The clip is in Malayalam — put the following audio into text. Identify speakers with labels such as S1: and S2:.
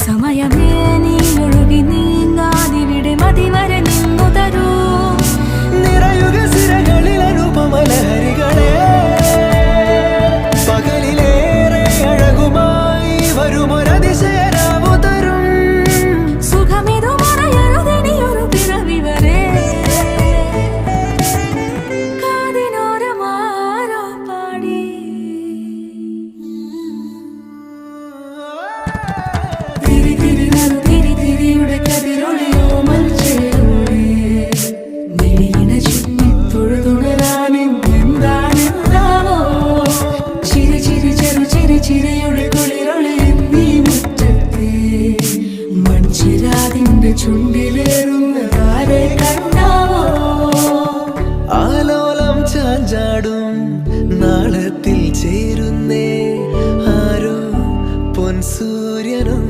S1: സമയമേ നീ ഒഴുകി നീങ്ങാതിവിടെ മതിവരെ നിന്നു തരൂ.
S2: നിറയുക സിരകളിൽ അനുപമലഹരികളെ, പകലിലേറെ അഴകുമായി വരുമൊരതിശയരാവു തരും.
S1: സുഖമിതു മറയരുതിനിയൊരു പിറവി വരെ. കാതിനോരമാരോ പാടി തിരി തിരി നറു തിരി തിരിയുടെ കതിരൊളിയോ മൽച്ചേരോടെ മിഴിയിണ ചുറ്റി തൊഴുതുണരാനെന്താണെന്താവോ. ചിരി ചിരി ചെറു ചിരി ചിരിയുടെ കുളിരൊളി നീ മുറ്റത്തെ മൺചിരാതിന്റെ ചുണ്ടിലേറുന്നതാരെ കണ്ടാവോ.
S2: ആലോലം ചാഞ്ചാടും നാളത്തിൽ ചേരുന്നേ ആരോ പൊൻസൂര്യനും.